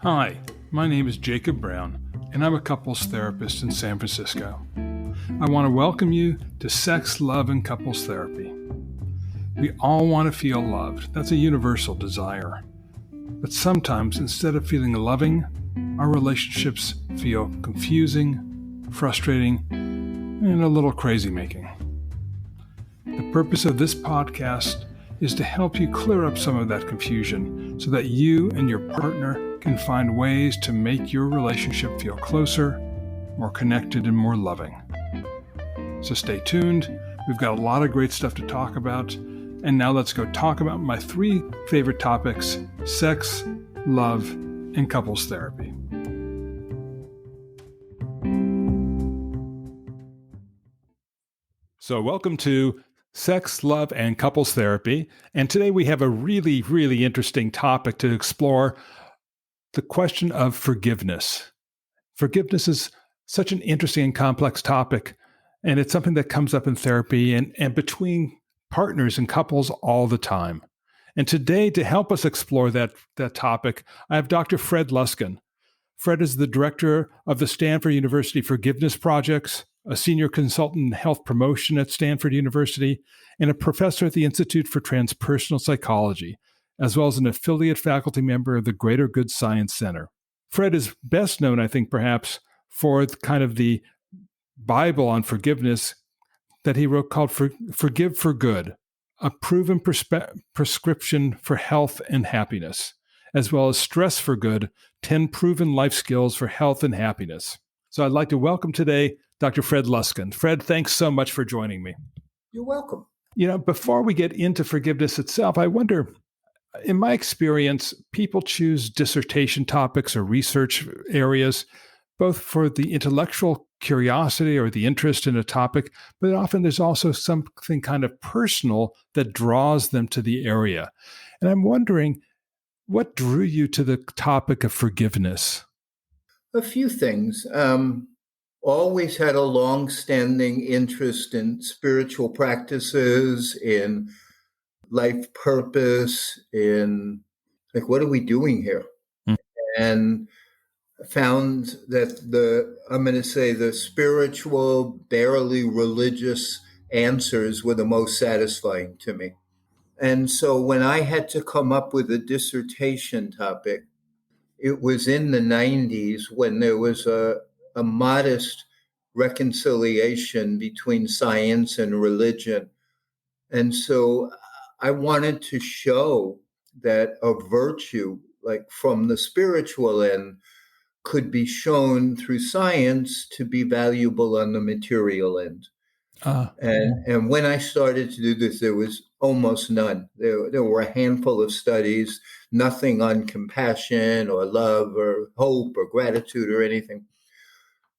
Hi, my name is Jacob Brown, and I'm a couples therapist in San Francisco. I want to welcome you to Sex, Love, and Couples Therapy. We all want to feel loved. That's a universal desire. But sometimes, instead of feeling loving, our relationships feel confusing, frustrating, and a little crazy-making. The purpose of this podcast is to help you clear up some of that confusion so that you and your partner can find ways to make your relationship feel closer, more connected, and more loving. So stay tuned. We've got a lot of great stuff to talk about. And now let's go talk about my 3 favorite topics: sex, love, and couples therapy. So welcome to Sex, Love, and Couples Therapy. And today we have a really, really interesting topic to explore: the question of forgiveness. Forgiveness is such an interesting and complex topic, and it's something that comes up in therapy and between partners and couples all the time. And today, to help us explore that topic, I have Dr. Fred Luskin. Fred is the director of the Stanford University Forgiveness Projects, a senior consultant in health promotion at Stanford University, and a professor at the Institute for Transpersonal Psychology, as well as an affiliate faculty member of the Greater Good Science Center. Fred is best known, I think, perhaps, for kind of the Bible on forgiveness that he wrote called Forgive for Good, a proven prescription for health and happiness, as well as Stress for Good, 10 proven life skills for health and happiness. So I'd like to welcome today Dr. Fred Luskin. Fred, thanks so much for joining me. You're welcome. Before we get into forgiveness itself, I wonder, in my experience, people choose dissertation topics or research areas both for the intellectual curiosity or the interest in a topic, but often there's also something kind of personal that draws them to the area. And I'm wondering, what drew you to the topic of forgiveness? A few things. Always had a long-standing interest in spiritual practices, in life purpose, in what are we doing here? And found that the spiritual, barely religious answers were the most satisfying to me. And so when I had to come up with a dissertation topic, it was in the 90s when there was a modest reconciliation between science and religion. And so I wanted to show that a virtue, like from the spiritual end, could be shown through science to be valuable on the material end. And when I started to do this, there was almost none. There were a handful of studies, nothing on compassion or love or hope or gratitude or anything.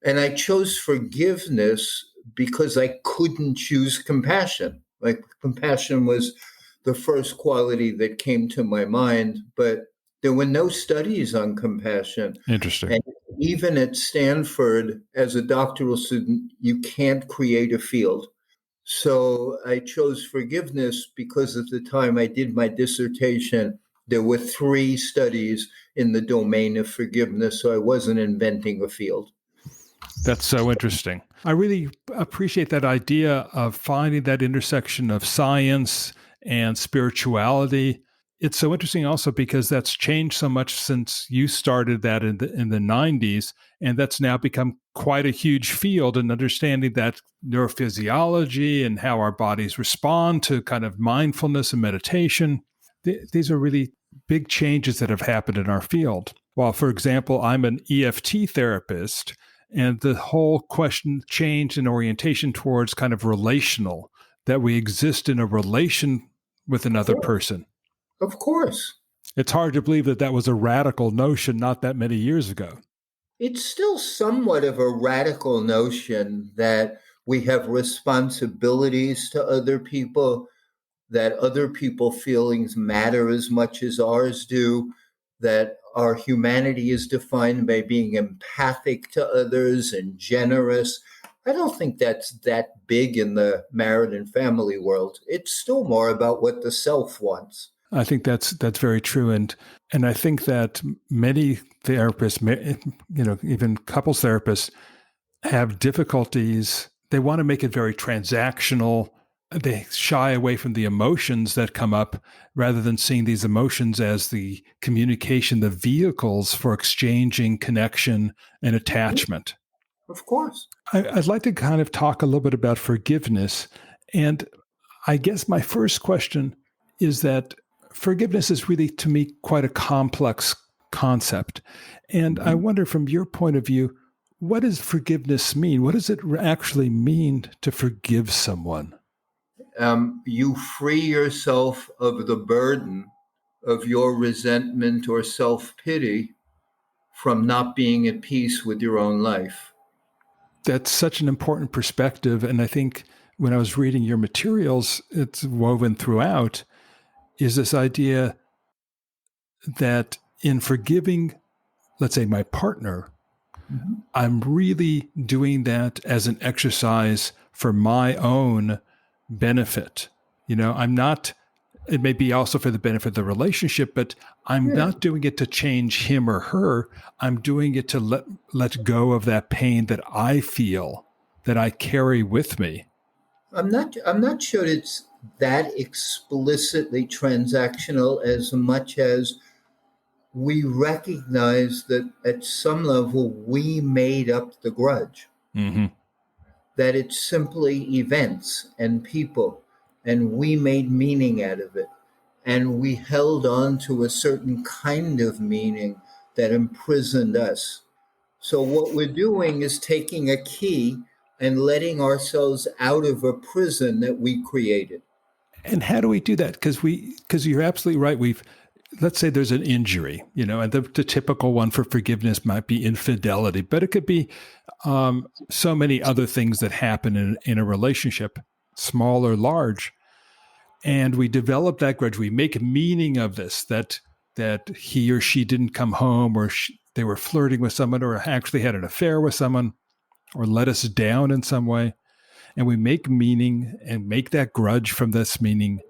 And I chose forgiveness because I couldn't choose compassion. Like, compassion was the first quality that came to my mind, but there were no studies on compassion. Interesting. And even at Stanford, as a doctoral student, you can't create a field. So I chose forgiveness because at the time I did my dissertation, there were 3 studies in the domain of forgiveness, so I wasn't inventing a field. That's so interesting. I really appreciate that idea of finding that intersection of science and spirituality. It's so interesting also because that's changed so much since you started that in the 90s, and that's now become quite a huge field in understanding that neurophysiology and how our bodies respond to kind of mindfulness and meditation. These are really big changes that have happened in our field. While, for example, I'm an EFT therapist, and the whole question changed in orientation towards kind of relational, that we exist in a relation with another person. Of course. It's hard to believe that was a radical notion not that many years ago. It's still somewhat of a radical notion that we have responsibilities to other people, that other people's feelings matter as much as ours do, that our humanity is defined by being empathic to others and generous. I don't think that's that big in the married and family world. It's still more about what the self wants. I think that's very true, and I think that many therapists, even couples therapists, have difficulties. They want to make it very transactional. They shy away from the emotions that come up rather than seeing these emotions as the communication, the vehicles for exchanging connection and attachment. Of course. I'd like to kind of talk a little bit about forgiveness. And I guess my first question is that forgiveness is really, to me, quite a complex concept. And I wonder, from your point of view, what does forgiveness mean? What does it actually mean to forgive someone? You free yourself of the burden of your resentment or self-pity from not being at peace with your own life. That's such an important perspective. And I think when I was reading your materials, it's woven throughout, is this idea that in forgiving, let's say, my partner, I'm really doing that as an exercise for my own benefit. I'm not, it may be also for the benefit of the relationship, but I'm Yeah. not doing it to change him or her. I'm doing it to let go of that pain that I feel, that I carry with me. I'm not sure it's that explicitly transactional as much as we recognize that at some level we made up the grudge, Mm-hmm. that it's simply events and people, and we made meaning out of it. And we held on to a certain kind of meaning that imprisoned us. So, what we're doing is taking a key and letting ourselves out of a prison that we created. And how do we do that? Because you're absolutely right. Let's say there's an injury, and the typical one for forgiveness might be infidelity, but it could be so many other things that happen in a relationship, small or large. And we develop that grudge. We make meaning of this, that he or she didn't come home, or they were flirting with someone, or actually had an affair with someone, or let us down in some way. And we make meaning and make that grudge from this meaning.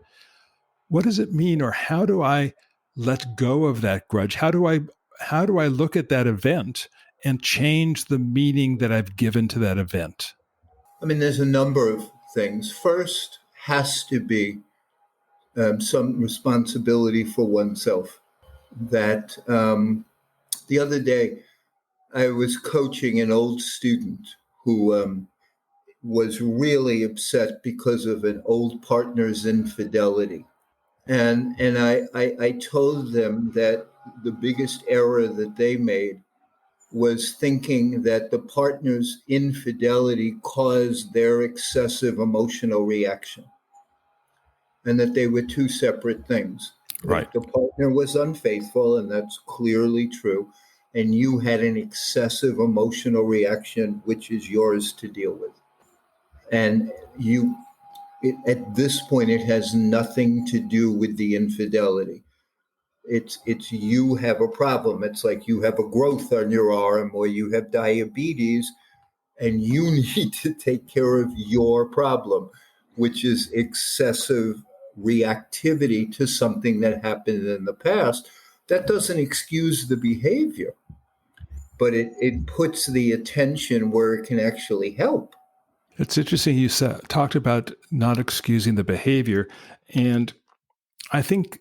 What does it mean, or how do I let go of that grudge? How do I look at that event and change the meaning that I've given to that event? I mean, there's a number of things. First, has to be some responsibility for oneself. That the other day, I was coaching an old student who was really upset because of an old partner's infidelity. And I told them that the biggest error that they made was thinking that the partner's infidelity caused their excessive emotional reaction, and that they were two separate things. Right. If the partner was unfaithful, and that's clearly true, and you had an excessive emotional reaction, which is yours to deal with. And at this point, it has nothing to do with the infidelity. It's you have a problem. It's like you have a growth on your arm, or you have diabetes, and you need to take care of your problem, which is excessive reactivity to something that happened in the past. That doesn't excuse the behavior, but it puts the attention where it can actually help. It's interesting you talked about not excusing the behavior. And I think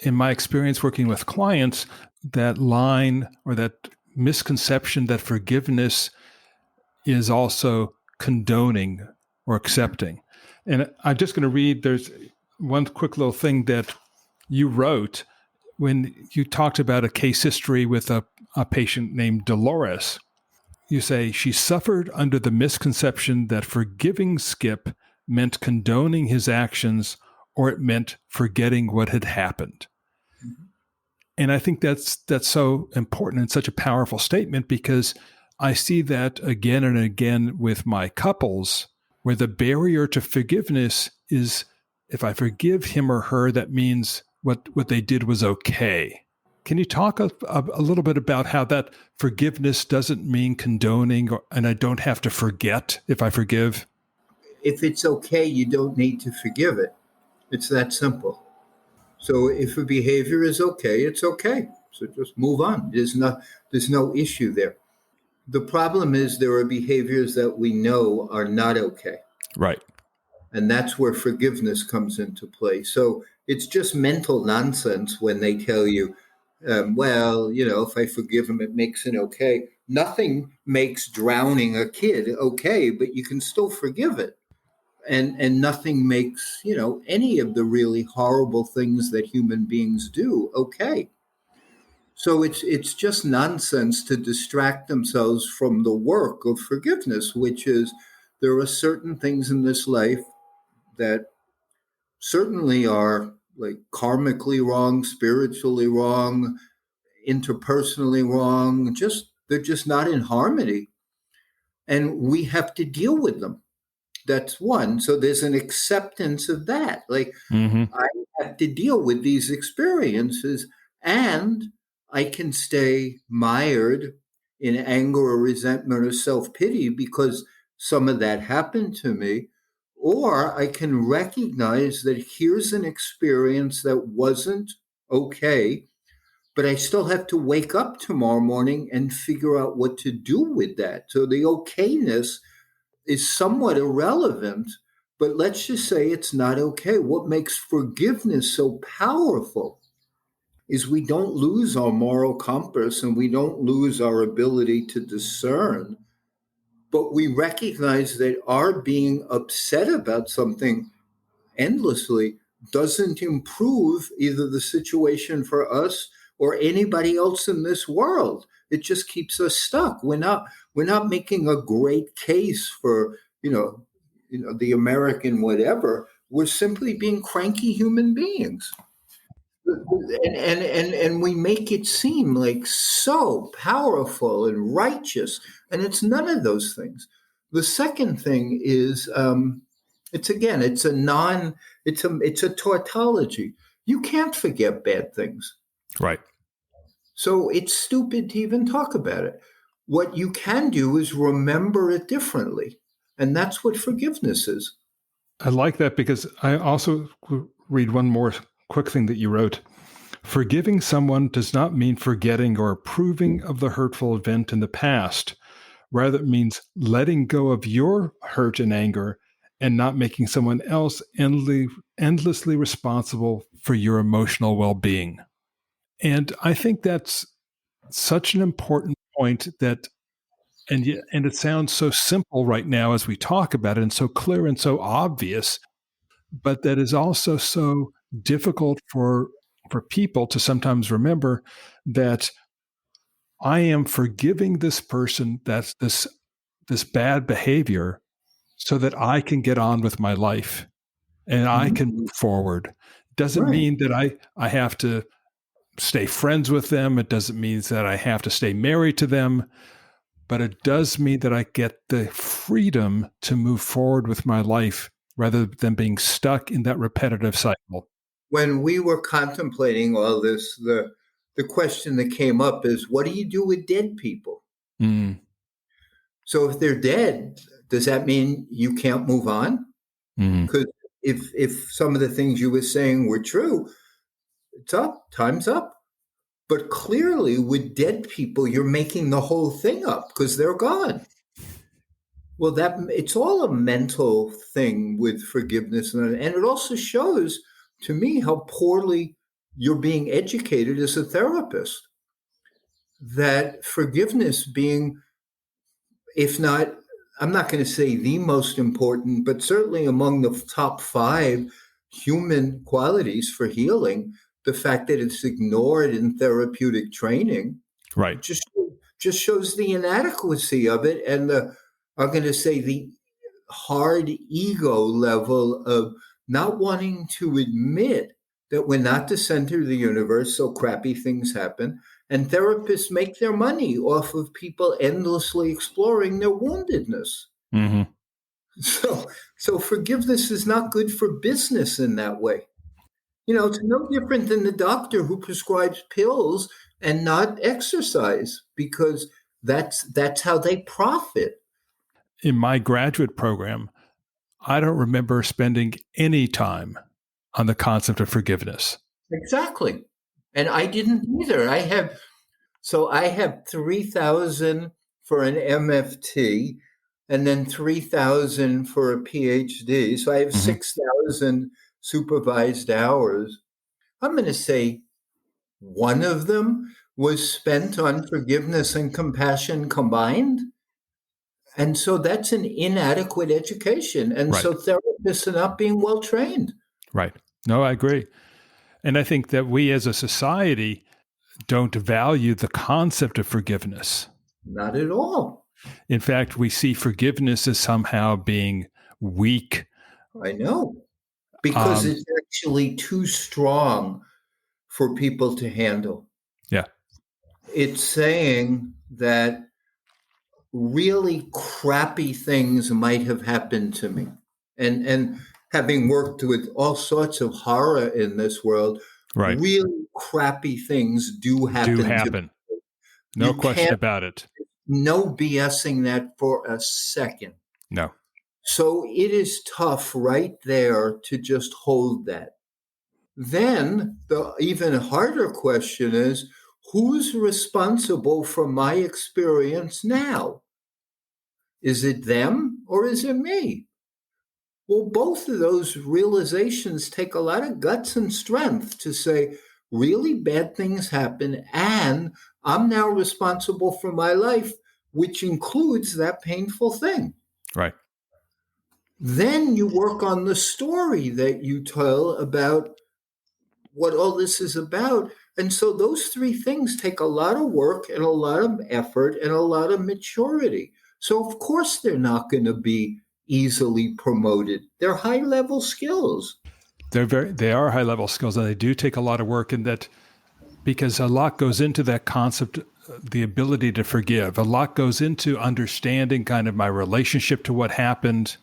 in my experience working with clients, that line or that misconception that forgiveness is also condoning or accepting. And I'm just going to read, there's one quick little thing that you wrote when you talked about a case history with a patient named Dolores. You say, she suffered under the misconception that forgiving Skip meant condoning his actions, or it meant forgetting what had happened. And I think that's so important and such a powerful statement, because I see that again and again with my couples, where the barrier to forgiveness is, if I forgive him or her, that means what they did was okay. Can you talk a little bit about how that forgiveness doesn't mean condoning, and I don't have to forget if I forgive? If it's okay, you don't need to forgive it. It's that simple. So if a behavior is okay, it's okay. So just move on. There's no issue there. The problem is there are behaviors that we know are not okay. Right. And that's where forgiveness comes into play. So it's just mental nonsense when they tell you, well, if I forgive him, it makes it okay. Nothing makes drowning a kid okay, but you can still forgive it. And nothing makes, any of the really horrible things that human beings do okay. So it's just nonsense to distract themselves from the work of forgiveness, which is there are certain things in this life that certainly are like karmically wrong, spiritually wrong, interpersonally wrong. Just they're just not in harmony, and we have to deal with them. That's one. So there's an acceptance of that. Like Hmm. I have to deal with these experiences, and I can stay mired in anger or resentment or self pity because some of that happened to me. Or I can recognize that here's an experience that wasn't okay, but I still have to wake up tomorrow morning and figure out what to do with that. So the okayness is somewhat irrelevant, but let's just say it's not okay. What makes forgiveness so powerful is we don't lose our moral compass and we don't lose our ability to discern, but we recognize that our being upset about something endlessly doesn't improve either the situation for us or anybody else in this world. It just keeps us stuck. We're not making a great case for, the American whatever. We're simply being cranky human beings. And we make it seem like so powerful and righteous, and it's none of those things. The second thing is it's a tautology. You can't forget bad things, Right. so it's stupid to even talk about it. What you can do is remember it differently, and that's what forgiveness is. I like that because I also read one more quick thing that you wrote. Forgiving someone does not mean forgetting or approving of the hurtful event in the past. Rather, it means letting go of your hurt and anger and not making someone else endlessly responsible for your emotional well being. And I think that's such an important point that, and it sounds so simple right now as we talk about it and so clear and so obvious, but that is also so difficult for people to sometimes remember that I am forgiving this person that's this bad behavior so that I can get on with my life and I Mhm. can move forward. Doesn't Right. mean that I have to stay friends with them. It doesn't mean that I have to stay married to them, but it does mean that I get the freedom to move forward with my life rather than being stuck in that repetitive cycle. When we were contemplating all this, the question that came up is, what do you do with dead people? Mm, So if they're dead, does that mean you can't move on? mm. Because if some of the things you were saying were true, it's up, time's up. But clearly, with dead people, you're making the whole thing up because they're gone. Well, that it's all a mental thing with forgiveness, and it also shows to me how poorly you're being educated as a therapist. That forgiveness being, if not, I'm not going to say the most important, but certainly among the top five human qualities for healing, the fact that it's ignored in therapeutic training Right. just just shows the inadequacy of it and the I'm going to say the hard ego level of not wanting to admit that we're not the center of the universe, so crappy things happen. And therapists make their money off of people endlessly exploring their woundedness. Hmm. So, so forgiveness is not good for business in that way. It's no different than the doctor who prescribes pills and not exercise because that's how they profit. In my graduate program, I don't remember spending any time on the concept of forgiveness. Exactly. And I didn't either. I have 3,000 for an MFT and then 3,000 for a PhD. So I have Hmm. 6,000 supervised hours. I'm going to say one of them was spent on forgiveness and compassion combined. And so that's an inadequate education. And Right. so therapists are not being well trained. Right. No, I agree. And I think that we as a society don't value the concept of forgiveness. Not at all. In fact, we see forgiveness as somehow being weak. I know. Because Um, it's actually too strong for people to handle. yeah. It's saying that really crappy things might have happened to me. And having worked with all sorts of horror in this world, Right. really crappy things do Do happen to happen. people. No You question can't, about it. no BSing that for a second. No. So it is tough right there to just hold that. Then the even harder question is, who's responsible for my experience now? Is it them or is it me? Well, both of those realizations take a lot of guts and strength to say, really bad things happen, and I'm now responsible for my life, which includes that painful thing. Right. Then you work on the story that you tell about what all this is about. And so those three things take a lot of work and a lot of effort and a lot of maturity. So, of course, they're not going to be easily promoted. They're high level skills. They are high level skills, and they do take a lot of work. And that because a lot goes into that concept, the ability to forgive. A lot goes into understanding kind of my relationship to what happened,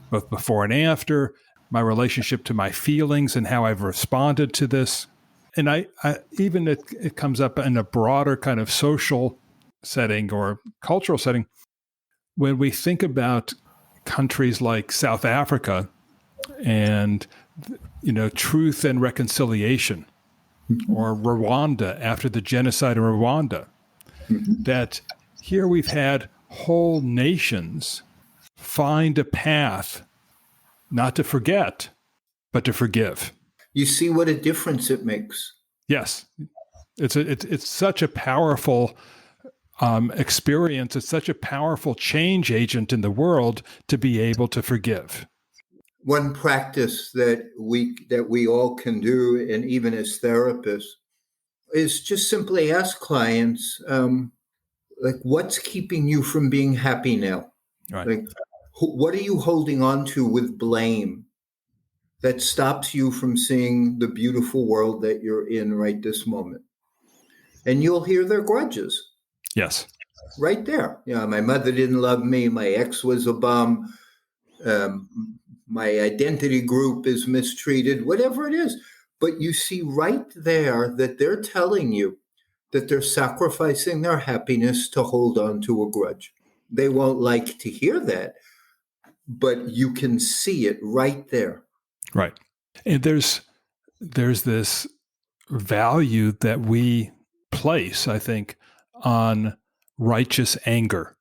both before and after, my relationship to my feelings and how I've responded to this. And I even it comes up in a broader kind of social setting or cultural setting. When we think about countries like South Africa and, truth and reconciliation, or Rwanda after the genocide in Rwanda, Mhm. that here we've had whole nations find a path not to forget, but to forgive. You see what a difference it makes. Yes, it's such a powerful experience. It's such a powerful change agent in the world to be able to forgive. One practice that we all can do, and even as therapists, is just simply ask clients, like, what's keeping you from being happy now? Right. Like, what are you holding on to with blame that stops you from seeing the beautiful world that you're in right this moment? And you'll hear their grudges Yes. right there. My mother didn't love me. My ex was a bum. My identity group is mistreated, whatever it is. But you see right there that they're telling you that they're sacrificing their happiness to hold on to a grudge. They won't like to hear that, but you can see it right there. Right. And there's this value that we place, I think, on righteous anger.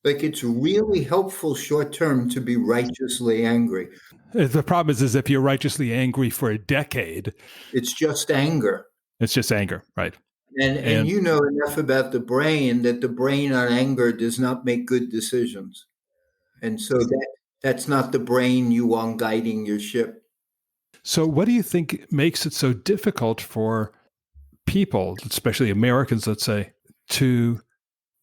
Like, it's really helpful short term to be righteously angry. The problem is if you're righteously angry for a decade, It's just anger. it's just anger, right? And And you know enough about the brain that the brain on anger does not make good decisions. And so that's not the brain you want guiding your ship. so, what do you think makes it so difficult for people, especially Americans, let's say, to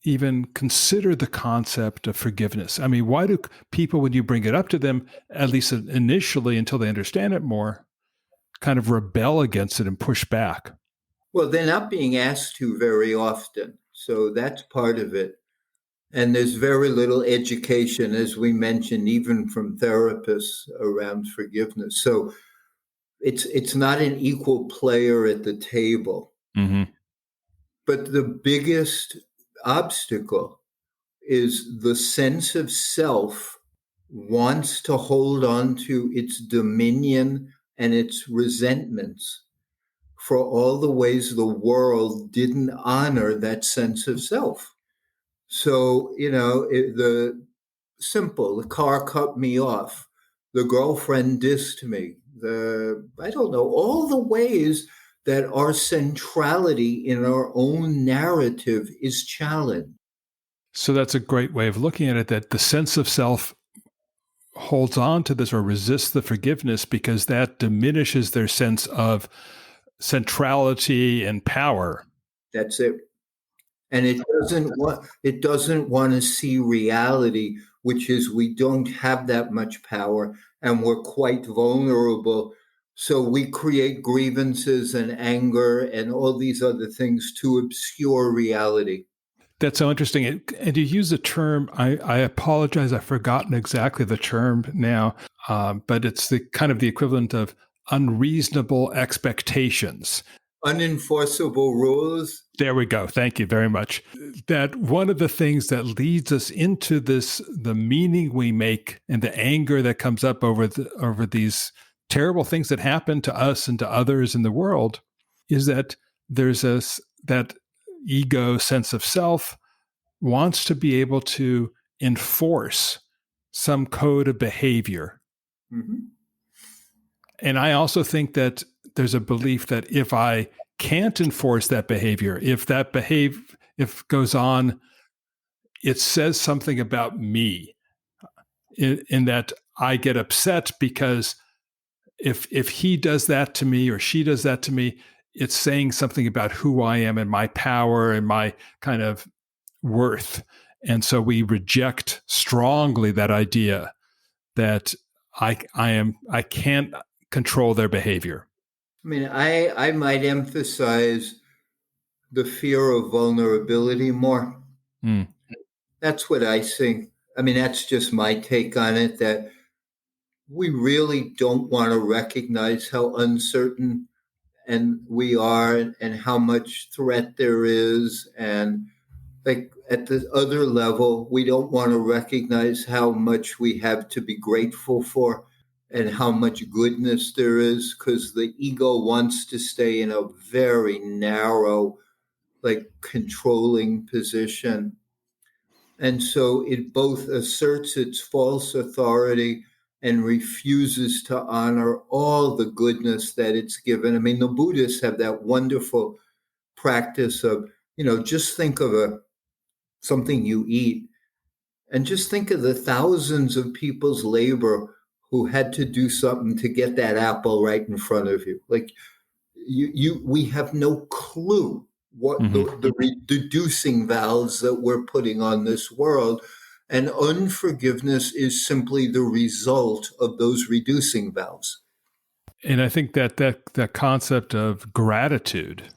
even consider the concept of forgiveness? I mean, why do people, when you bring it up to them, at least initially until they understand it more, kind of rebel against it and push back? Well, they're not being asked to very often. So that's part of it. And there's very little education, as we mentioned, even from therapists around forgiveness. So it's not an equal player at the table. Mm-hmm. But the biggest obstacle is the sense of self wants to hold on to its dominion and its resentments. for all the ways the world didn't honor that sense of self. So, the simple, the car cut me off, the girlfriend dissed me, I don't know, all the ways that our centrality in our own narrative is challenged. So that's a great way of looking at it, that the sense of self holds on to this or resists the forgiveness because that diminishes their sense of centrality and power. That's it. And it doesn't want to see reality, which is we don't have that much power and we're quite vulnerable. So we create grievances and anger and all these other things to obscure reality. That's so interesting. And you use the term, I apologize, I've forgotten exactly the term now, but it's the kind of the equivalent of unreasonable expectations. Unenforceable rules. There we go. Thank you very much. That one of the things that leads us into this, the meaning we make and the anger that comes up over these terrible things that happen to us and to others in the world, is that there's that ego sense of self wants to be able to enforce some code of behavior. Mm-hmm. And I also think that there's a belief that if I can't enforce that behavior, if goes on, it says something about me in that I get upset because if he does that to me or she does that to me, it's saying something about who I am and my power and my kind of worth. And so we reject strongly that idea that I can't control their behavior. I mean, I might emphasize the fear of vulnerability more. Mm. That's what I think. I mean, that's just my take on it, that we really don't want to recognize how uncertain and we are and how much threat there is. And like at the other level, we don't want to recognize how much we have to be grateful for and how much goodness there is, because the ego wants to stay in a very narrow, like controlling position. And so it both asserts its false authority and refuses to honor all the goodness that it's given. I mean, the Buddhists have that wonderful practice of, just think of something you eat and just think of the thousands of people's labor who had to do something to get that apple right in front of you. Like we have no clue what the reducing valves that we're putting on this world. And unforgiveness is simply the result of those reducing valves. And I think that concept of gratitude,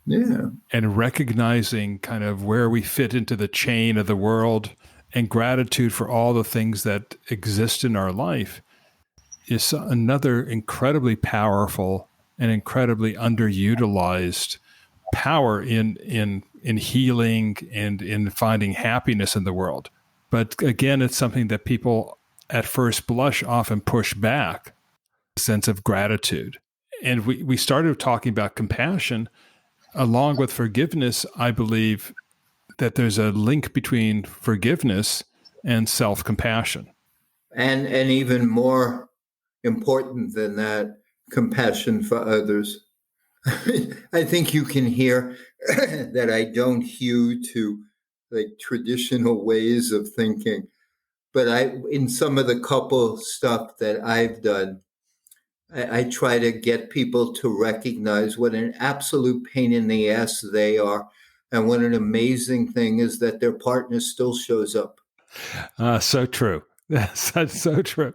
yeah, and recognizing kind of where we fit into the chain of the world and gratitude for all the things that exist in our life is another incredibly powerful and incredibly underutilized power in healing and in finding happiness in the world. But again, it's something that people at first blush often push back, a sense of gratitude. And we started talking about compassion. Along with forgiveness, I believe that there's a link between forgiveness and self-compassion. And even more important than that, compassion for others. I think you can hear that I don't hew to like traditional ways of thinking, but in some of the couple stuff that I've done, I try to get people to recognize what an absolute pain in the ass they are, and what an amazing thing is that their partner still shows up. So true. That's so true.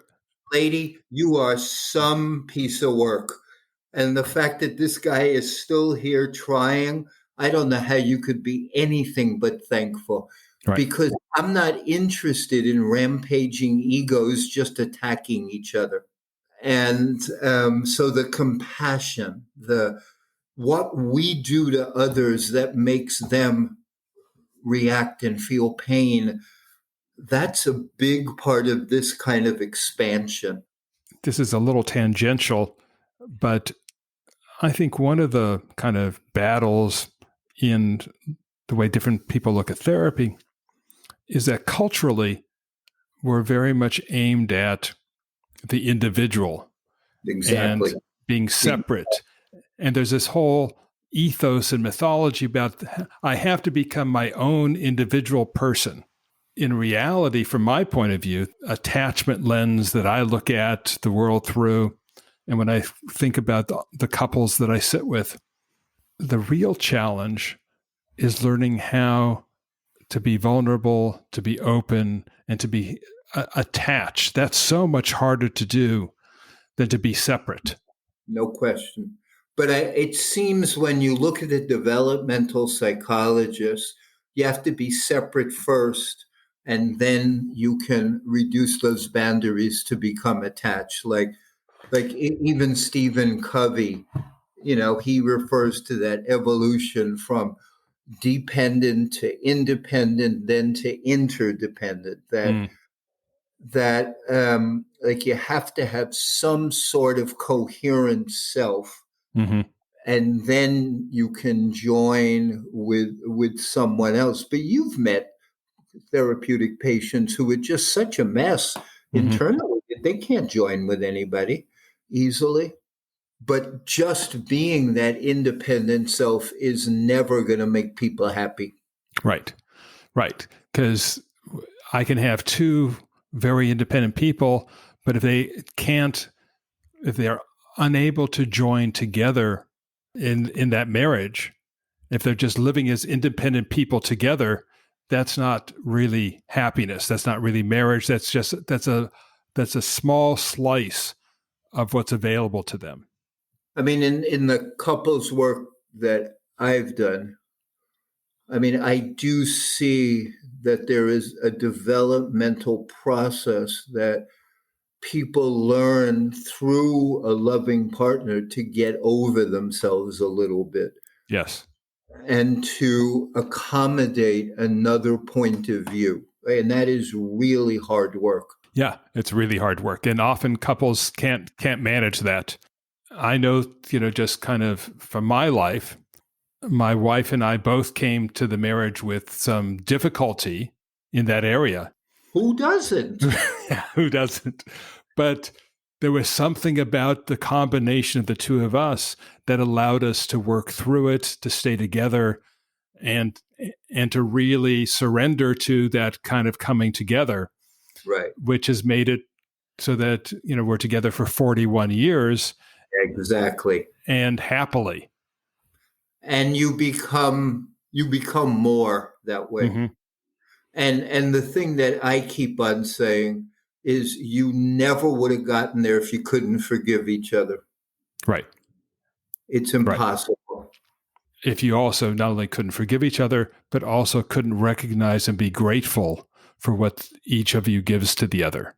Lady, you are some piece of work. And the fact that this guy is still here trying, I don't know how you could be anything but thankful. Right. Because I'm not interested in rampaging egos just attacking each other. And so the compassion, what we do to others that makes them react and feel pain, that's a big part of this kind of expansion. This is a little tangential, but I think one of the kind of battles in the way different people look at therapy is that culturally, we're very much aimed at the individual Exactly. and being separate. And there's this whole ethos and mythology about I have to become my own individual person. In reality, from my point of view, attachment lens that I look at the world through, and when I think about the couples that I sit with, the real challenge is learning how to be vulnerable, to be open, and to be attached. That's so much harder to do than to be separate. No question. But it seems when you look at a developmental psychologist, you have to be separate first, and then you can reduce those boundaries to become attached. Even Stephen Covey, he refers to that evolution from dependent to independent, then to interdependent. Mm. Like you have to have some sort of coherent self, Mm-hmm. and then you can join with someone else. But you've met therapeutic patients who are just such a mess Mm-hmm. internally that they can't join with anybody easily. But just being that independent self is never going to make people happy. Right. Right. Because I can have two very independent people, but if they are unable to join together in that marriage, if they're just living as independent people together, that's not really happiness. That's not really marriage. That's a small slice of what's available to them. I mean, in the couples work that I've done, I mean, I do see that there is a developmental process that people learn through a loving partner to get over themselves a little bit Yes. and to accommodate another point of view. And that is really hard work. Yeah, it's really hard work, and often couples can't manage that. I know, just kind of from my life, my wife and I both came to the marriage with some difficulty in that area. Who doesn't? Yeah, who doesn't? But there was something about the combination of the two of us that allowed us to work through it, to stay together, and to really surrender to that kind of coming together, Right. which has made it so that we're together for 41 years. Exactly. And happily. And you become more that way. Mm-hmm. And the thing that I keep on saying is you never would have gotten there if you couldn't forgive each other. Right. It's Right. impossible. If you also not only couldn't forgive each other, but also couldn't recognize and be grateful for what each of you gives to the other.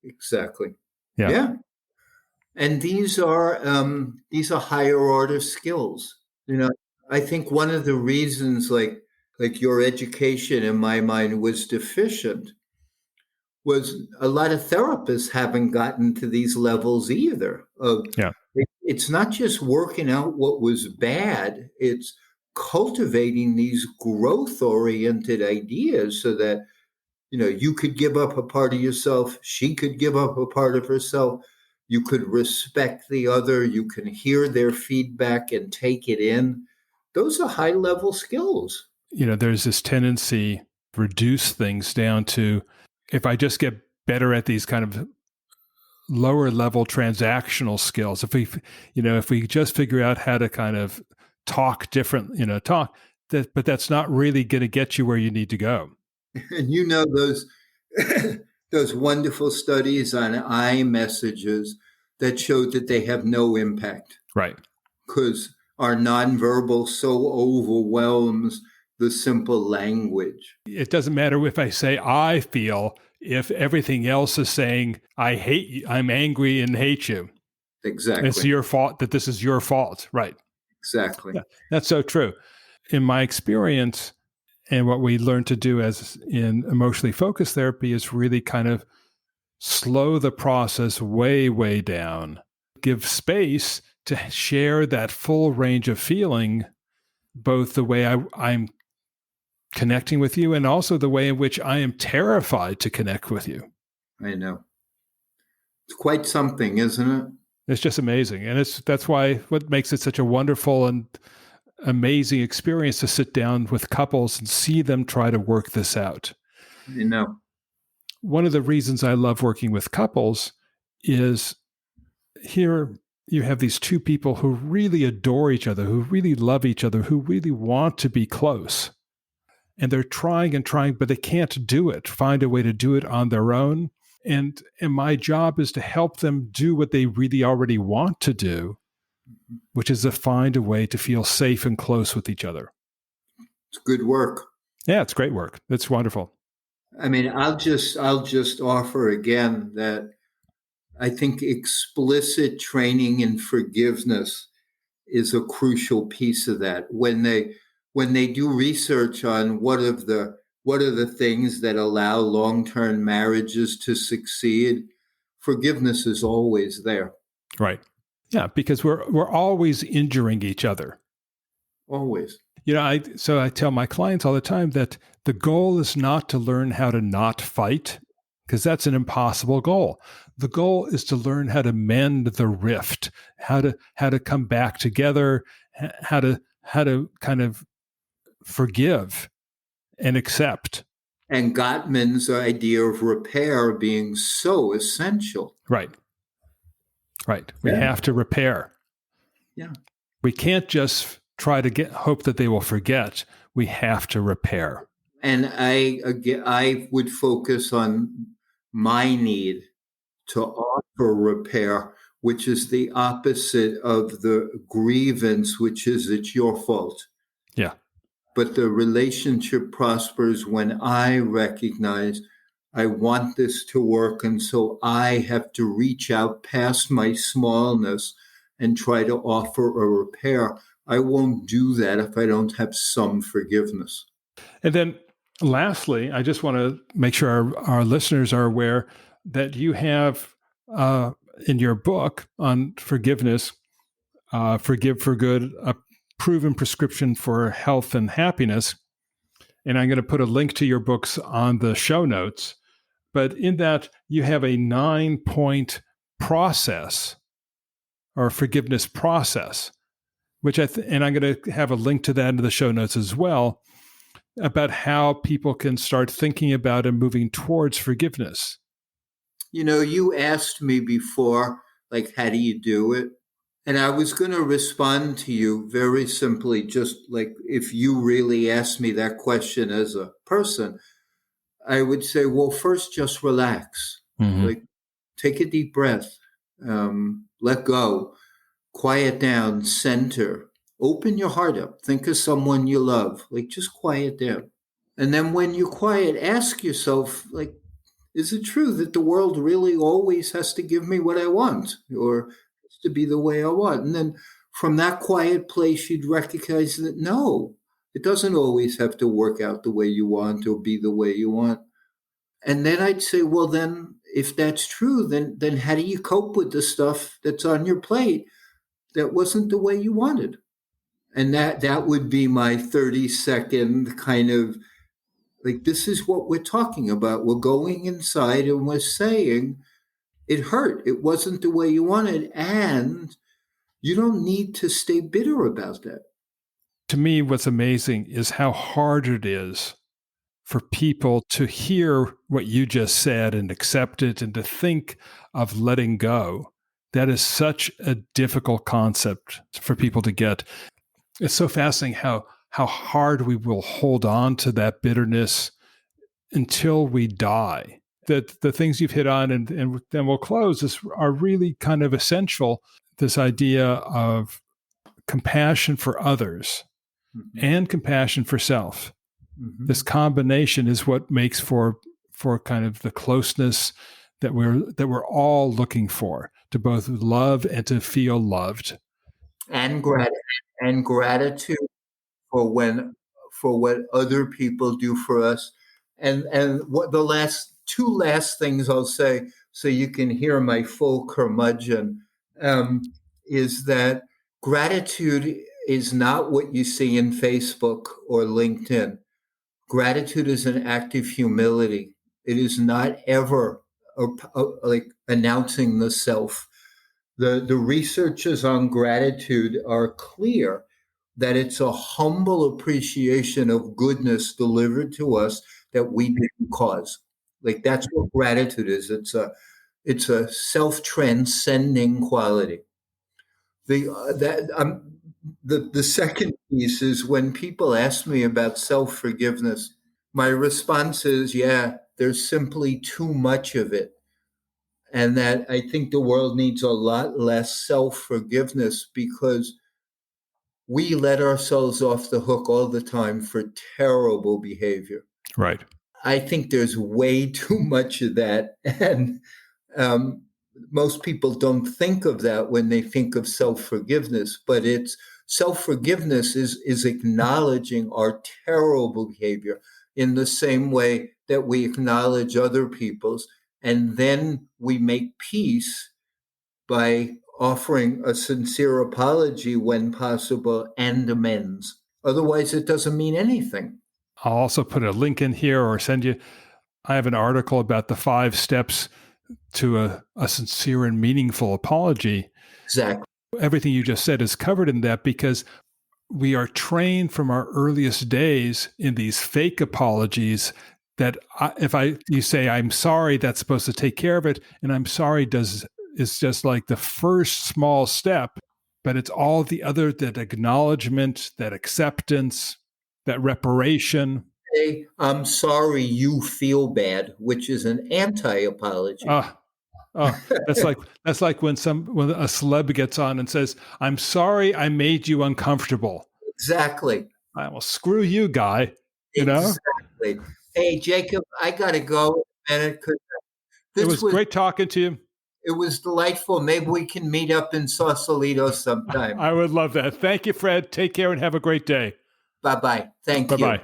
Exactly. Yeah. Yeah. And these are higher order skills. I think one of the reasons like your education in my mind was deficient was a lot of therapists haven't gotten to these levels either. Yeah. It's not just working out what was bad, it's cultivating these growth oriented ideas so that you could give up a part of yourself, she could give up a part of herself, you could respect the other, you can hear their feedback and take it in. Those are high level skills. There's this tendency to reduce things down to, if I just get better at these kind of lower level transactional skills, if we just figure out how to kind of talk different, but that's not really going to get you where you need to go. And those those wonderful studies on iMessages that showed that they have no impact. Right. Because our nonverbal so overwhelms the simple language. It doesn't matter if I say I feel, if everything else is saying I hate you, I'm angry and hate you. Exactly. It's your fault that this is your fault. Right. Exactly. Yeah, that's so true. In my experience, and what we learn to do as in emotionally focused therapy is really kind of slow the process way, way down. Give space to share that full range of feeling, both the way I'm connecting with you and also the way in which I am terrified to connect with you. I know. It's quite something, isn't it? It's just amazing. And that's why what makes it such a wonderful and amazing experience to sit down with couples and see them try to work this out. I know. One of the reasons I love working with couples is here you have these two people who really adore each other, who really love each other, who really want to be close. And they're trying and trying, but they can't do it, find a way to do it on their own. And my job is to help them do what they really already want to do, which is to find a way to feel safe and close with each other. It's good work. Yeah, it's great work. It's wonderful. I mean, I'll just offer again that I think explicit training in forgiveness is a crucial piece of that. When they do research on what are the things that allow long-term marriages to succeed, forgiveness is always there. Right. Yeah, because we're always injuring each other. Always. So I tell my clients all the time that the goal is not to learn how to not fight, because that's an impossible goal. The goal is to learn how to mend the rift, how to come back together, how to kind of forgive and accept. And Gottman's idea of repair being so essential. Right. We have to repair. Yeah. We can't just try to hope that they will forget. We have to repair. And I would focus on my need to offer repair, which is the opposite of the grievance, which is it's your fault. Yeah. But the relationship prospers when I recognize I want this to work, and so I have to reach out past my smallness and try to offer a repair. I won't do that if I don't have some forgiveness. And then lastly, I just want to make sure our listeners are aware that you have in your book on forgiveness, Forgive for Good, a proven prescription for health and happiness. And I'm going to put a link to your books on the show notes. But in that, you have a 9-point process or forgiveness process, which and I'm going to have a link to that in the show notes as well, about how people can start thinking about and moving towards forgiveness. You asked me before, how do you do it? And I was going to respond to you very simply, just like if you really asked me that question as a person, I would say, well, first, just relax. Mm-hmm. Take a deep breath, let go, quiet down, center, open your heart up, think of someone you love, just quiet down. And then when you quiet, ask yourself, is it true that the world really always has to give me what I want or has to be the way I want? And then from that quiet place, you'd recognize that no, it doesn't always have to work out the way you want or be the way you want. And then I'd say, well, then if that's true, then how do you cope with the stuff that's on your plate that wasn't the way you wanted? And that would be my 30-second kind of this is what we're talking about. We're going inside and we're saying it hurt. It wasn't the way you wanted. And you don't need to stay bitter about that. To me, what's amazing is how hard it is for people to hear what you just said and accept it and to think of letting go. That is such a difficult concept for people to get. It's so fascinating how hard we will hold on to that bitterness until we die. That the things you've hit on, and then we'll close, are really kind of essential. This idea of compassion for others and compassion for self. Mm-hmm. This combination is what makes for kind of the closeness that we're all looking for, to both love and to feel loved. And gratitude for what other people do for us. And what the two last things I'll say, so you can hear my full curmudgeon, is that gratitude is not what you see in Facebook or LinkedIn. Gratitude is an act of humility. It is not ever like announcing the self. The researchers on gratitude are clear that it's a humble appreciation of goodness delivered to us that we didn't cause. Like that's what gratitude is. It's a self-transcending quality. The second piece is when people ask me about self-forgiveness, my response is, yeah, there's simply too much of it. And that I think the world needs a lot less self-forgiveness because we let ourselves off the hook all the time for terrible behavior. Right. I think there's way too much of that. And um, most people don't think of that when they think of self-forgiveness, but it's self-forgiveness is acknowledging our terrible behavior in the same way that we acknowledge other people's, and then we make peace by offering a sincere apology when possible and amends. Otherwise, it doesn't mean anything. I'll also put a link in here or send you. I have an article about the 5 steps to a sincere and meaningful apology. Exactly. Everything you just said is covered in that because we are trained from our earliest days in these fake apologies that you say, I'm sorry, that's supposed to take care of it. And I'm sorry is just like the first small step, but it's all the other, that acknowledgement, that acceptance, that reparation. Say, I'm sorry you feel bad, which is an anti-apology. That's like when a celeb gets on and says, I'm sorry I made you uncomfortable. Exactly. Well, screw you, guy. Exactly. Hey, Jacob, I got to go in a minute. It was great talking to you. It was delightful. Maybe we can meet up in Sausalito sometime. I would love that. Thank you, Fred. Take care and have a great day. Bye-bye. Thank you. Bye-bye.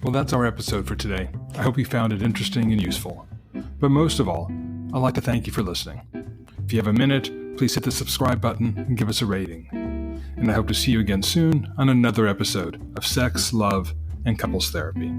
Well, that's our episode for today. I hope you found it interesting and useful. But most of all, I'd like to thank you for listening. If you have a minute, please hit the subscribe button and give us a rating. And I hope to see you again soon on another episode of Sex, Love, and Couples Therapy.